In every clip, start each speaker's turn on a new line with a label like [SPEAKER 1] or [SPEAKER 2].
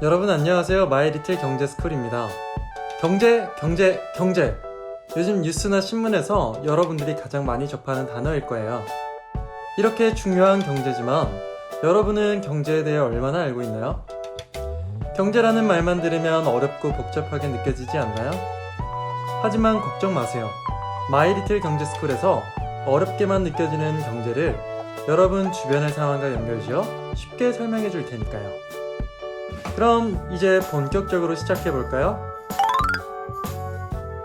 [SPEAKER 1] 여러분 안녕하세요. 마이리틀 경제스쿨입니다. 경제. 요즘 뉴스나 신문에서 여러분들이 가장 많이 접하는 단어일 거예요. 이렇게 중요한 경제지만 여러분은 경제에 대해 얼마나 알고 있나요? 경제라는 말만 들으면 어렵고 복잡하게 느껴지지 않나요? 하지만 걱정 마세요. 마이리틀 경제스쿨에서 어렵게만 느껴지는 경제를 여러분 주변의 상황과 연결지어 쉽게 설명해 줄 테니까요. 그럼 이제 본격적으로 시작해 볼까요?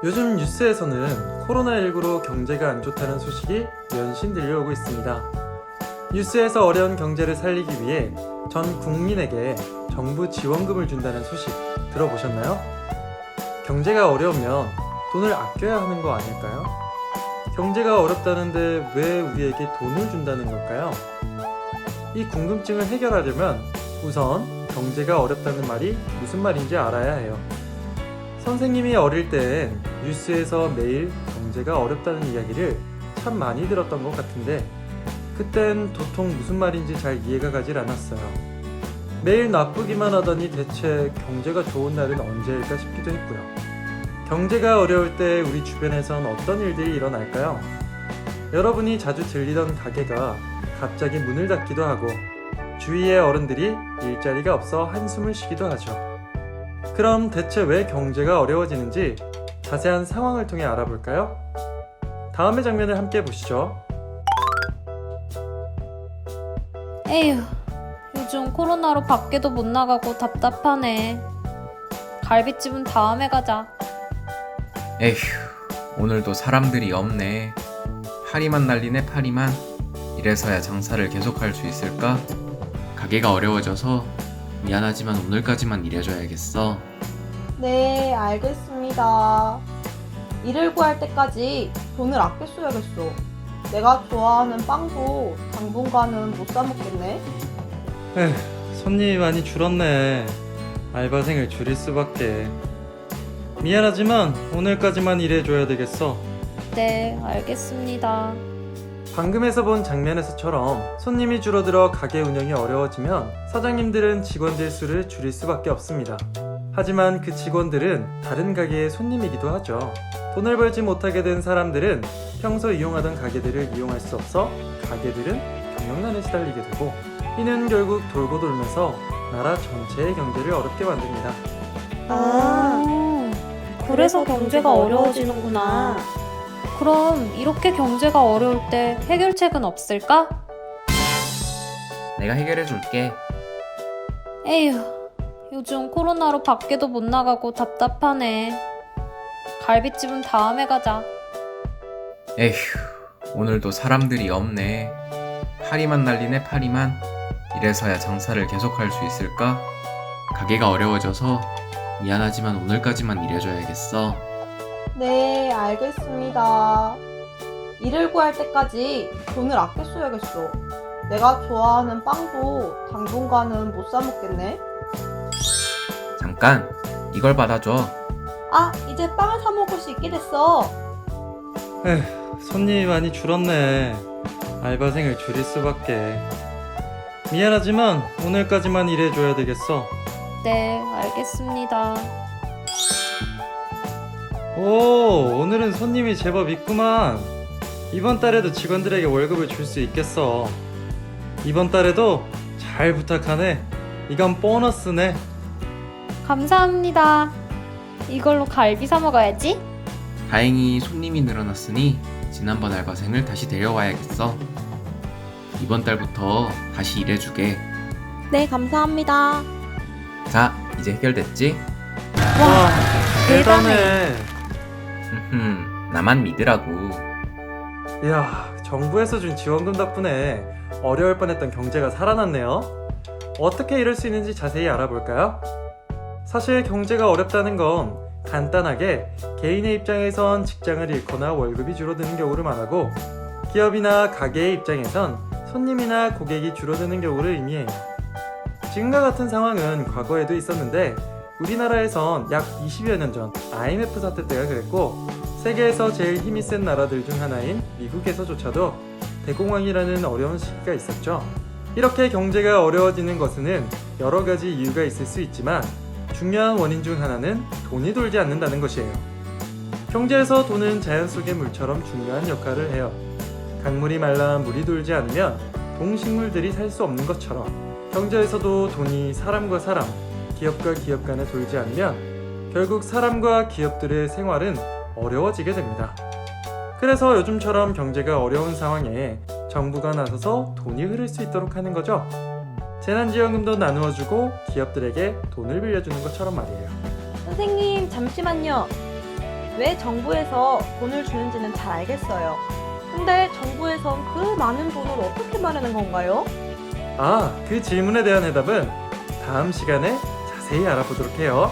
[SPEAKER 1] 요즘 뉴스에서는 코로나19로 경제가 안 좋다는 소식이 연신 들려오고 있습니다. 뉴스에서 어려운 경제를 살리기 위해 전 국민에게 정부 지원금을 준다는 소식 들어보셨나요? 경제가 어려우면 돈을 아껴야 하는 거 아닐까요? 경제가 어렵다는데 왜 우리에게 돈을 준다는 걸까요? 이 궁금증을 해결하려면 우선 경제가 어렵다는 말이 무슨 말인지 알아야 해요. 선생님이 어릴 땐 뉴스에서 매일 경제가 어렵다는 이야기를 참 많이 들었던 것 같은데 그땐 도통 무슨 말인지 잘 이해가 가질 않았어요. 매일 나쁘기만 하더니 대체 경제가 좋은 날은 언제일까 싶기도 했고요. 경제가 어려울 때 우리 주변에선 어떤 일들이 일어날까요? 여러분이 자주 들리던 가게가 갑자기 문을 닫기도 하고 주위의 어른들이 일자리가 없어 한숨을 쉬기도 하죠. 그럼 대체 왜 경제가 어려워지는지 자세한 상황을 통해 알아볼까요? 다음의 장면을 함께 보시죠.
[SPEAKER 2] 에휴, 요즘 코로나로 밖에도 못 나가고 답답하네. 갈비집은 다음에 가자.
[SPEAKER 3] 에휴, 오늘도 사람들이 없네. 파리만 날리네, 파리만. 이래서야 장사를 계속할 수 있을까? 가게가 어려워져서 미안하지만 오늘까지만 일해줘야겠어.
[SPEAKER 4] 네, 알겠습니다. 일을 구할 때까지 돈을 아껴 써야겠어. 내가 좋아하는 빵도 당분간은 못 사 먹겠네.
[SPEAKER 1] 손님이 많이 줄었네. 알바생을 줄일 수밖에. 미안하지만 오늘까지만 일해줘야 되겠어.
[SPEAKER 2] 네, 알겠습니다.
[SPEAKER 1] 방금에서 본 장면에서처럼 손님이 줄어들어 가게 운영이 어려워지면 사장님들은 직원들 수를 줄일 수밖에 없습니다. 하지만 그 직원들은 다른 가게의 손님이기도 하죠. 돈을 벌지 못하게 된 사람들은 평소 이용하던 가게들을 이용할 수 없어 가게들은 경영난에 시달리게 되고 이는 결국 돌고 돌면서 나라 전체의 경제를 어렵게 만듭니다.
[SPEAKER 2] 그래서 경제가 어려워지는구나. 그럼 이렇게 경제가 어려울 때 해결책은 없을까?
[SPEAKER 3] 내가 해결해줄게.
[SPEAKER 2] 에휴, 요즘 코로나로 밖에도 못 나가고 답답하네. 갈비집은 다음에 가자.
[SPEAKER 3] 에휴, 오늘도 사람들이 없네. 파리만 날리네, 파리만. 이래서야 장사를 계속할 수 있을까? 가게가 어려워져서 미안하지만 오늘까지만 일해줘야겠어.
[SPEAKER 4] 네, 알겠습니다. 일을 구할 때까지 돈을 아껴 써야겠어. 내가 좋아하는 빵도 당분간은 못 사 먹겠네.
[SPEAKER 3] 잠깐, 이걸 받아줘.
[SPEAKER 4] 아, 이제 빵을 사 먹을 수 있게 됐어.
[SPEAKER 1] 손님이 많이 줄었네. 알바생을 줄일 수밖에. 미안하지만 오늘까지만 일해줘야 되겠어.
[SPEAKER 2] 네, 알겠습니다.
[SPEAKER 1] 오, 오늘은 손님이 제법 있구만. 이번 달에도 직원들에게 월급을 줄 수 있겠어. 이번 달에도 잘 부탁하네. 이건 보너스네.
[SPEAKER 2] 감사합니다. 이걸로 갈비 사 먹어야지.
[SPEAKER 3] 다행히 손님이 늘어났으니 지난번 알바생을 다시 데려와야겠어. 이번 달부터 다시 일해주게.
[SPEAKER 4] 네, 감사합니다.
[SPEAKER 3] 자, 이제 해결됐지?
[SPEAKER 1] 와, 대단해.
[SPEAKER 3] 나만 믿으라고.
[SPEAKER 1] 이야, 정부에서 준 지원금 덕분에 어려울 뻔했던 경제가 살아났네요. 어떻게 이럴 수 있는지 자세히 알아볼까요? 사실 경제가 어렵다는 건 간단하게 개인의 입장에선 직장을 잃거나 월급이 줄어드는 경우를 말하고 기업이나 가게의 입장에선 손님이나 고객이 줄어드는 경우를 의미해요. 지금과 같은 상황은 과거에도 있었는데 우리나라에선 약 20여 년 전 IMF 사태 때가 그랬고 세계에서 제일 힘이 센 나라들 중 하나인 미국에서조차도 대공황이라는 어려운 시기가 있었죠. 이렇게 경제가 어려워지는 것은 여러 가지 이유가 있을 수 있지만 중요한 원인 중 하나는 돈이 돌지 않는다는 것이에요. 경제에서 돈은 자연 속의 물처럼 중요한 역할을 해요. 강물이 말라 물이 돌지 않으면 동식물들이 살 수 없는 것처럼 경제에서도 돈이 사람과 사람, 기업과 기업 간에 돌지 않으면 결국 사람과 기업들의 생활은 어려워지게 됩니다. 그래서 요즘처럼 경제가 어려운 상황에 정부가 나서서 돈이 흐를 수 있도록 하는 거죠. 재난지원금도 나누어주고 기업들에게 돈을 빌려주는 것처럼 말이에요.
[SPEAKER 4] 선생님, 잠시만요. 왜 정부에서 돈을 주는지는 잘 알겠어요. 근데 정부에선 그 많은 돈을 어떻게 마련한 건가요?
[SPEAKER 1] 그 질문에 대한 해답은 다음 시간에 자세히 알아보도록 해요.